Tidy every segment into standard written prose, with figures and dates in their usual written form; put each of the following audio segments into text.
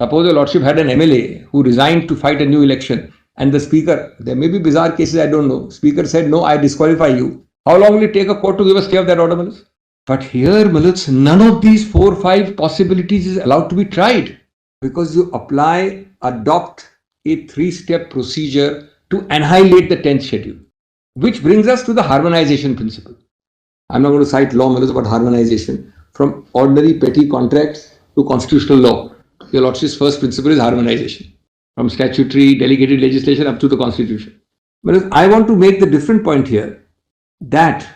Suppose your lordship had an MLA who resigned to fight a new election and the speaker, there may be bizarre cases, I don't know, speaker said, no, I disqualify you. How long will it take a court to give a stay of that order, Malus? But here, Malus, none of these 4 or 5 possibilities is allowed to be tried because you adopt a 3-step procedure to annihilate the 10th schedule, which brings us to the harmonization principle. I'm not going to cite law, Malus, about harmonization from ordinary petty contracts to constitutional law. Your lordship's first principle is harmonization from statutory, delegated legislation up to the constitution. But I want to make the different point here that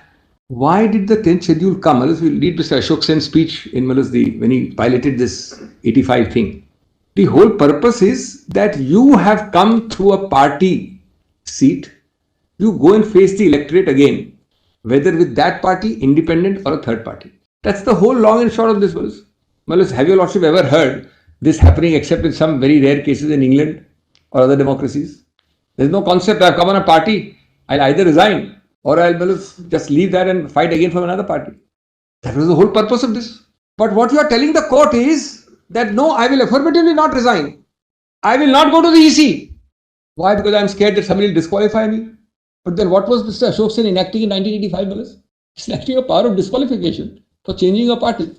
why did the 10th schedule come? We'll read Mr. Ashok Sen's speech in when he piloted this 85 thing. The whole purpose is that you have come through a party seat, you go and face the electorate again, whether with that party, independent or a third party. That's the whole long and short of this, Malus. Have your lordship ever heard this happening except in some very rare cases in England or other democracies? There's no concept, I've come on a party, I'll either resign or I'll just leave that and fight again from another party. That was the whole purpose of this. But what you are telling the court is that no, I will affirmatively not resign. I will not go to the EC. Why? Because I'm scared that somebody will disqualify me. But then what was Mr. Ashok Sen enacting in 1985, Malus? He's enacting a power of disqualification for changing a party.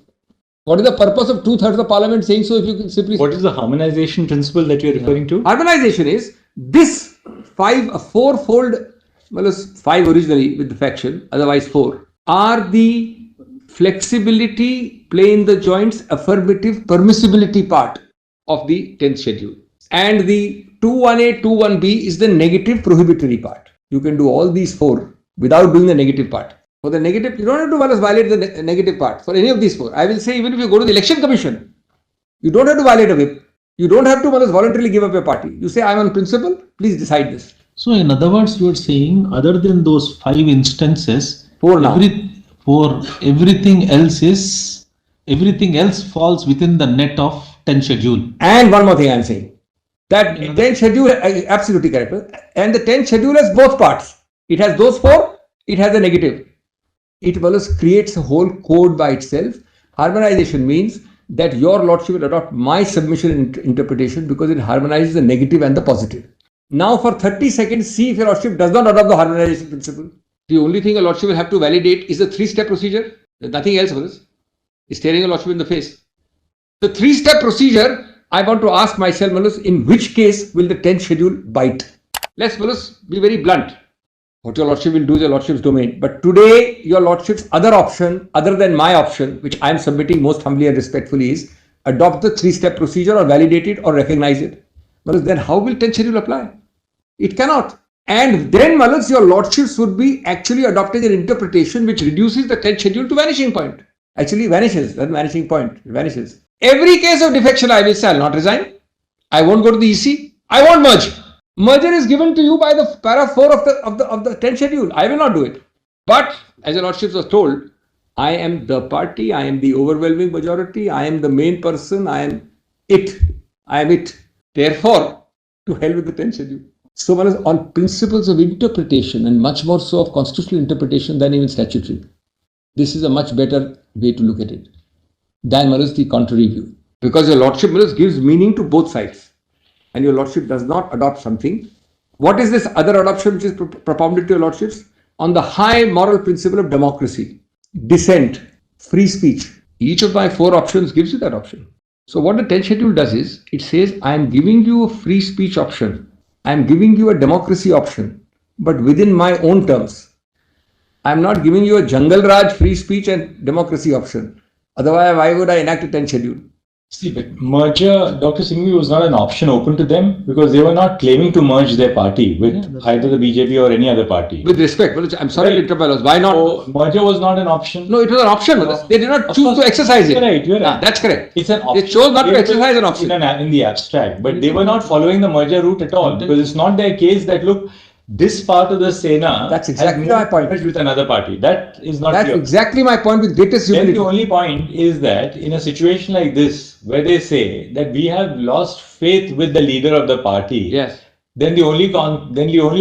What is the purpose of 2/3 of the parliament saying so if you can simply... What is the harmonization principle that you are referring to? Harmonization is this 4-fold, Malus, 5 originally with the faction, otherwise 4, are the flexibility, play in the joints, affirmative permissibility part of the 10th schedule. And the 2(1)A, 2(1)B is the negative prohibitory part. You can do all these 4 without doing the negative part. For the negative, you don't have to violate the negative part for any of these 4. I will say even if you go to the election commission, you don't have to violate a whip. You don't have to voluntarily give up a party. You say, I'm on principle, please decide this. So in other words, you are saying other than those 5 instances, 4 now. Everything else falls within the net of 10th schedule. And one more thing I am saying. That 10th schedule, absolutely correct. And the 10th schedule has both parts. It has those 4, it has a negative. It creates a whole code by itself. Harmonization means that your lordship will adopt my submission and interpretation because it harmonizes the negative and the positive. Now for 30 seconds, see if your lordship does not adopt the harmonization principle. The only thing a lordship will have to validate is the 3-step procedure. There's nothing else for this. It's staring a lordship in the face. The 3-step procedure, I want to ask myself, Malus, in which case will the 10th schedule bite? Let's, Malus, be very blunt. What your lordship will do is your lordship's domain. But today, your lordship's other option, other than my option, which I am submitting most humbly and respectfully, is adopt the 3-step procedure or validate it or recognize it. Malus, then how will 10th schedule apply? It cannot. And then, Malus, your lordships would be actually adopting an interpretation which reduces the 10th schedule to vanishing point. Actually vanishes, not vanishing point, it vanishes. Every case of defection, I will say, I will not resign. I won't go to the EC. I won't merge. Merger is given to you by the para 4 of the 10th schedule. I will not do it. But as your lordships was told, I am the party, I am the overwhelming majority, I am the main person, I am it. I am it. Therefore, to hell with the 10th schedule. So on principles of interpretation and much more so of constitutional interpretation than even statutory, this is a much better way to look at it than the contrary view. Because your lordship gives meaning to both sides. And your lordship does not adopt something. What is this other adoption which is propounded to your lordships? On the high moral principle of democracy, dissent, free speech. Each of my 4 options gives you that option. So what the 10th schedule does is, it says, I am giving you a free speech option. I am giving you a democracy option, but within my own terms. I am not giving you a Jungle Raj free speech and democracy option. Otherwise, why would I enact a 10th schedule? See, but merger, Dr. Singhvi, was not an option open to them because they were not claiming to merge their party with either the BJP or any other party. With respect, I'm sorry to interrupt. Why not? So, merger was not an option. No, it was an option. They did not choose to exercise it. You're right. That's correct. It's an option. They chose not to exercise an option. In the abstract, but they were not following the merger route at all because it's not their case that, look, this part of the Sena that's exactly my point with another party. That is not That's exactly my point with greatest humility. Then the only point is that in a situation like this, where they say that we have lost faith with the leader of the party, yes, then the only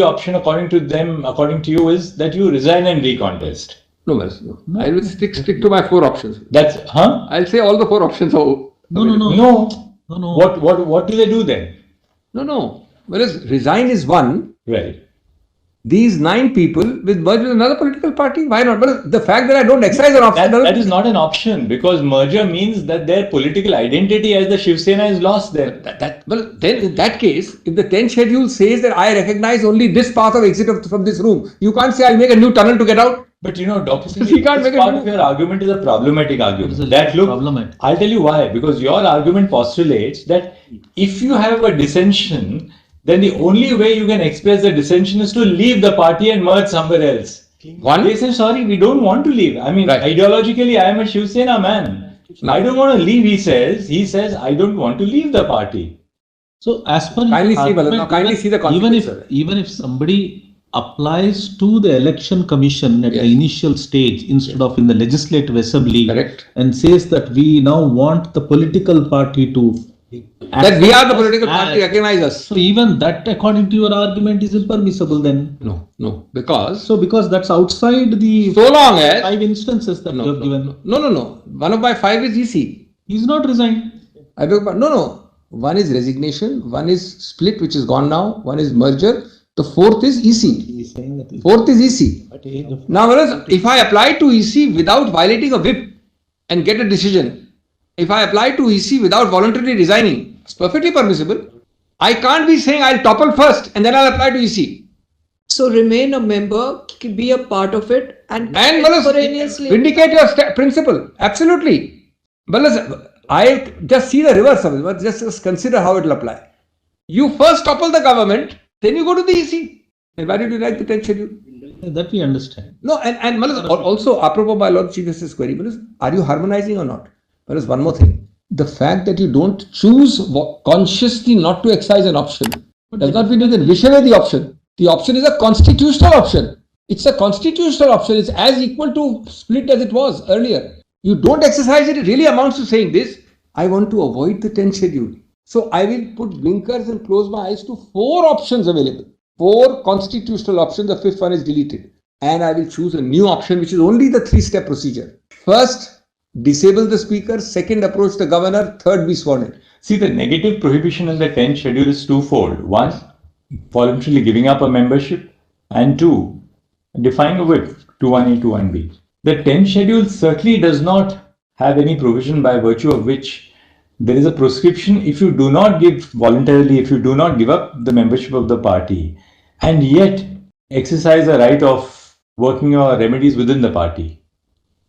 option according to you is that you resign and recontest. No. I will stick to my 4 options. That's I'll say all the 4 options are No. No. What do they do then? No. Whereas resign is one. Right. These 9 people will merge with another political party. Why not? But the fact that I don't exercise an option That is not an option, because merger means that their political identity as the Shiv Sena is lost there. Well, then in that case, if the 10th schedule says that I recognize only this path of exit from this room, you can't say I'll make a new tunnel to get out. But Dr. Singhvi, this part of your argument is a problematic argument. I'll tell you why. Because your argument postulates that if you have a dissension, then the only way you can express the dissension is to leave the party and merge somewhere else. They say, sorry, we don't want to leave. I mean, ideologically, I am a Shiv Sena man. I don't want to leave, he says. He says, I don't want to leave the party. So, as per kindly see the consequences. Even if somebody applies to the election commission at the initial stage instead of in the legislative assembly, and says that we now want the political party to that we are the political party, recognize us. So even that, according to your argument, is impermissible then? No, because that's outside the so long as 5 instances that you have given. No. One of my 5 is EC. He's not resigned. No. One is resignation, one is split, which is gone now, one is merger. The 4th is EC. 4th is EC. Now, whereas if I apply to EC without violating a whip and get a decision, if I apply to EC without voluntarily resigning, it's perfectly permissible. I can't be saying I'll topple first and then I'll apply to EC. So remain a member, be a part of it, and contemporaneously vindicate your principle. Absolutely. But I just see the reverse of it. But just consider how it will apply. You first topple the government, then you go to the EC. And why did you write the 10th schedule? That we understand. No, and also, apropos my Lord Chief Justice query, are you harmonizing or not? There is one more thing. The fact that you don't choose consciously not to exercise an option does not mean you can wish away the option. The option is a constitutional option. It's a constitutional option. It's as equal to split as it was earlier. You don't exercise it, it really amounts to saying this: I want to avoid the 10th schedule. So I will put blinkers and close my eyes to 4 options available. 4 constitutional options. The 5th one is deleted. And I will choose a new option, which is only the 3-step procedure. First, disable the speaker. Second, approach the governor. Third, be sworn in. See, the negative prohibition in the 10th schedule is twofold. 1, voluntarily giving up a membership, and 2, defying a whip, 2(1)A, 2(1)B. The 10th schedule certainly does not have any provision by virtue of which there is a prescription if you do not give voluntarily, if you do not give up the membership of the party, and yet exercise a right of working your remedies within the party.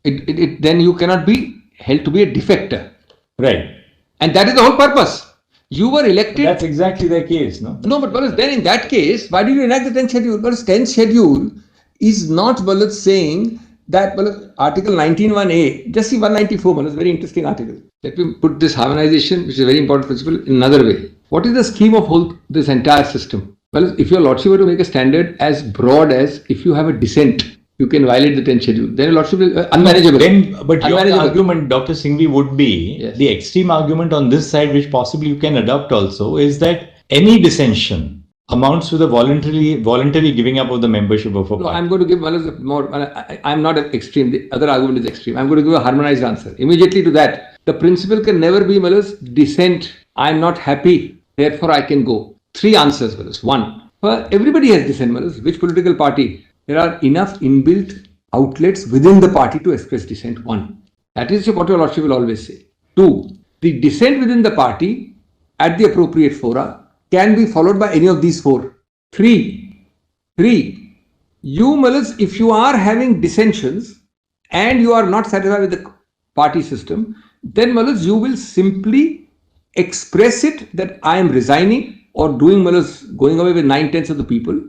Then you cannot be held to be a defector. Right. And that is the whole purpose. You were elected. That's exactly the case, no? No, but then in that case, why did you enact the 10th schedule? Because 10th schedule is not saying that Article 19(1)A, just see 194, very interesting article. Let me put this harmonization, which is a very important principle, in another way. What is the scheme of this entire system? Well, if your Lordship were to make a standard as broad as if you have a dissent, you can violate the 10th schedule, then your Lordship is unmanageable. But your argument, Dr. Singhvi, would be the extreme argument on this side, which possibly you can adopt also, is that any dissension amounts to the voluntary giving up of the membership of a party. No, I'm going to give more. I'm not extreme. The other argument is extreme. I'm going to give a harmonized answer. Immediately to that, the principle can never be dissent. I'm not happy, therefore I can go. 3 answers. 1, everybody has dissent. Which political party? There are enough inbuilt outlets within the party to express dissent. 1. That is what your Lordship will always say. 2. The dissent within the party at the appropriate fora can be followed by any of these 4. 3. You, if you are having dissensions and you are not satisfied with the party system, then you will simply express it that I am resigning or doing going away with 9/10 of the people.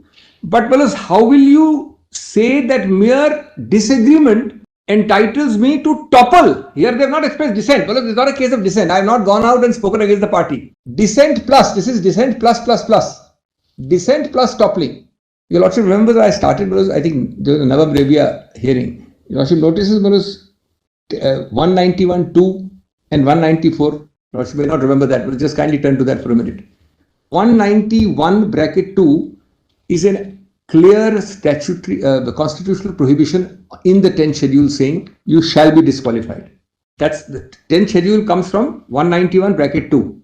But how will you say that mere disagreement entitles me to topple? Here they have not expressed dissent. This is not a case of dissent. I have not gone out and spoken against the party. Dissent plus, this is dissent plus. Dissent plus toppling. Your Lordship remembers I started, I think there was a Nava Brevia hearing. Your Lordship notices 191(2) and 194. Your Lordship may not remember that, but just kindly turn to that for a minute. 191(2) is a clear statutory, constitutional prohibition in the 10th schedule saying you shall be disqualified. That's the 10th schedule comes from 191(2).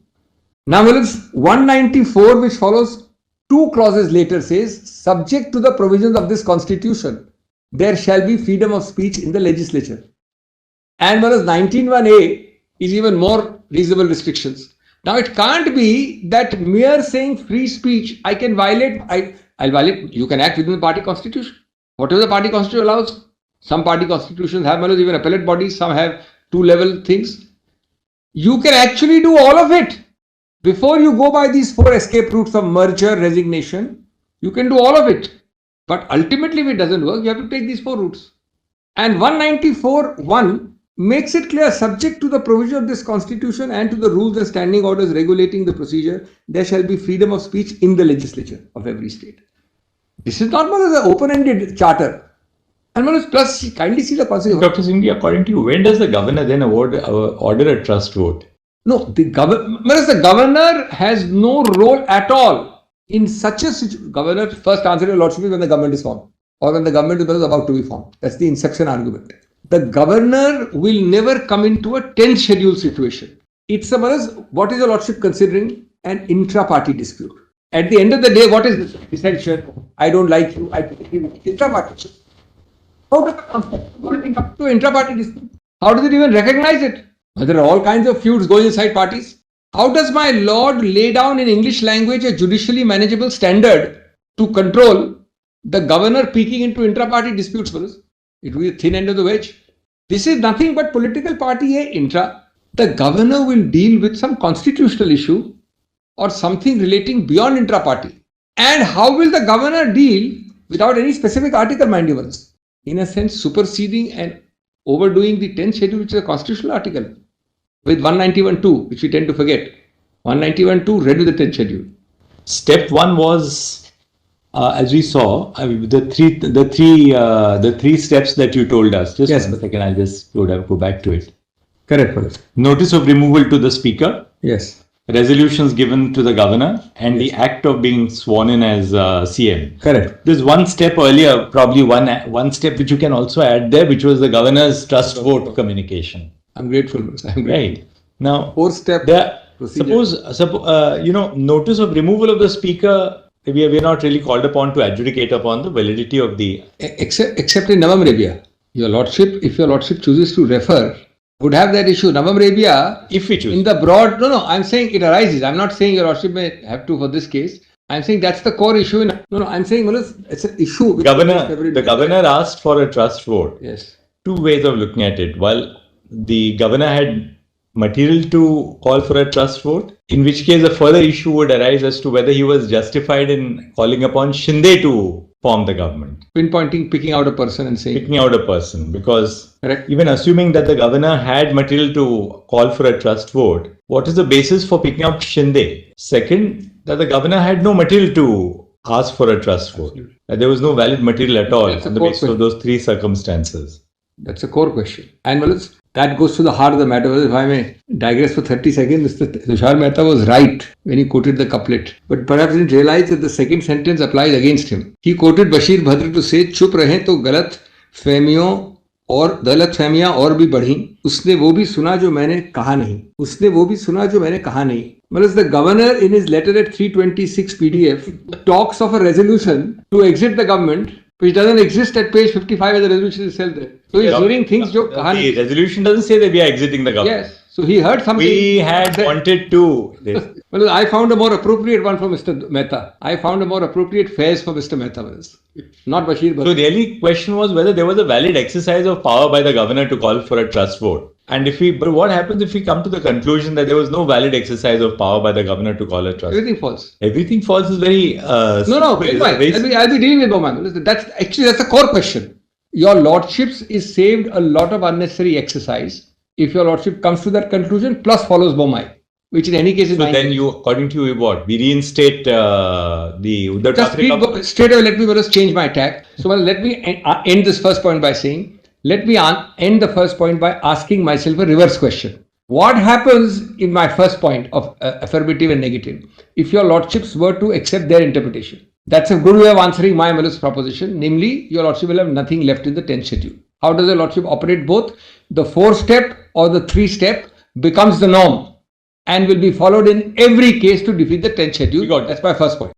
Now, my lords, 194, which follows 2 clauses later, says, subject to the provisions of this constitution, there shall be freedom of speech in the legislature. And whereas 19(1)(a) is even more reasonable restrictions. Now, it can't be that mere saying free speech, I can violate, I'll violate, you can act within the party constitution. Whatever the party constitution allows. Some party constitutions have even appellate bodies, some have 2-level things. You can actually do all of it. Before you go by these 4 escape routes of merger, resignation, you can do all of it. But ultimately, if it doesn't work, you have to take these 4 routes. And 194(1) makes it clear, subject to the provision of this constitution and to the rules and standing orders regulating the procedure, there shall be freedom of speech in the legislature of every state. This is not more as an open-ended charter. And plus, kindly see the consequence. Dr. Singhvi, according to you, when does the governor then order a trust vote? No, the governor has no role at all in such a situation. Governor first answer to your lordship is when the government is formed or when the government is about to be formed. That's the inception argument. The governor will never come into a 10th schedule situation. It's what is your lordship considering? An intra-party dispute. At the end of the day, what is this? Dissension. I don't like you. I intra-party. How does it come to intra-party dispute? How does it even recognize it? There are all kinds of feuds going inside parties. How does my lord lay down in English language a judicially manageable standard to control the governor peeking into intra-party disputes for us? It will be the thin end of the wedge. This is nothing but political party A intra. The governor will deal with some constitutional issue or something relating beyond intra-party. And how will the governor deal without any specific article, mind you? In a sense, superseding and overdoing the 10th schedule, which is a constitutional article, with 191(2), which we tend to forget. 191(2) read with the 10th schedule. Step 1 was, as we saw, the three steps that you told us. Just yes. 1 second, I'll just go back to it. Correct. Notice of removal to the speaker. Yes. Resolutions given to the governor and the act of being sworn in as CM. Correct. There's one step earlier, probably one step which you can also add there, which was the governor's trust vote communication. I'm grateful. Right. Now, 4-step procedure. Suppose, notice of removal of the speaker, we are not really called upon to adjudicate upon the validity of the... Except in Navam Rebia. Your lordship, if your lordship chooses to refer, would have that issue. Navam Rebia, if we choose. In the broad, I'm saying it arises. I'm not saying your lordship may have to for this case. I'm saying that's the core issue. I'm saying it's an issue. The governor asked for a trust vote. Yes. 2 ways of looking at it. While the governor had material to call for a trust vote, in which case a further issue would arise as to whether he was justified in calling upon Shinde to form the government. Picking out a person and saying... Picking out a person, because correct. Even assuming that the governor had material to call for a trust vote, what is the basis for picking out Shinde? Second, that the governor had no material to ask for a trust vote. That there was no valid material at all on the basis of those 3 circumstances. That's a core question. And that goes to the heart of the matter. If I may digress for 30 seconds, Mr. Tushar Mehta was right when he quoted the couplet. But perhaps he didn't realize that the second sentence applies against him. He quoted Bashir Bhadra to say, "Chup rahe to galat fehmiyon और गलत फहमियां और भी बढ़ी उसने वो भी सुना जो मैंने कहा नहीं मतलब the governor in his letter at 326 PDF talks of a resolution to exit the government which doesn't exist at page 55 as the resolution is there. So he's hearing things जो कहा नहीं. The resolution doesn't say that we are exiting the government. Yes. So he heard something. We had wanted to. Well, I found a more appropriate one for Mr. Mehta. I found a more appropriate phrase for Mr. Mehta. Not Bashir. So the really question was whether there was a valid exercise of power by the governor to call for a trust vote. And but what happens if we come to the conclusion that there was no valid exercise of power by the governor to call a trust? Everything false. Everything false is very... No, I'll be dealing with Boman. That's the core question. Your lordships is saved a lot of unnecessary exercise if your lordship comes to that conclusion plus follows Bomai, which in any case is... So then you, according to you, what? We reinstate the Uddhav Thackerey... Straight away, let me first change my tack. So let me end this first point by saying, let me end the first point by asking myself a reverse question. What happens in my first point of affirmative and negative if your lordships were to accept their interpretation? That's a good way of answering my malus proposition. Namely, your lordship will have nothing left in the 10th schedule. How does the lordship operate both? The 4-step or the 3-step becomes the norm. and will be followed in every case to defeat the 10th schedule. That's my first point.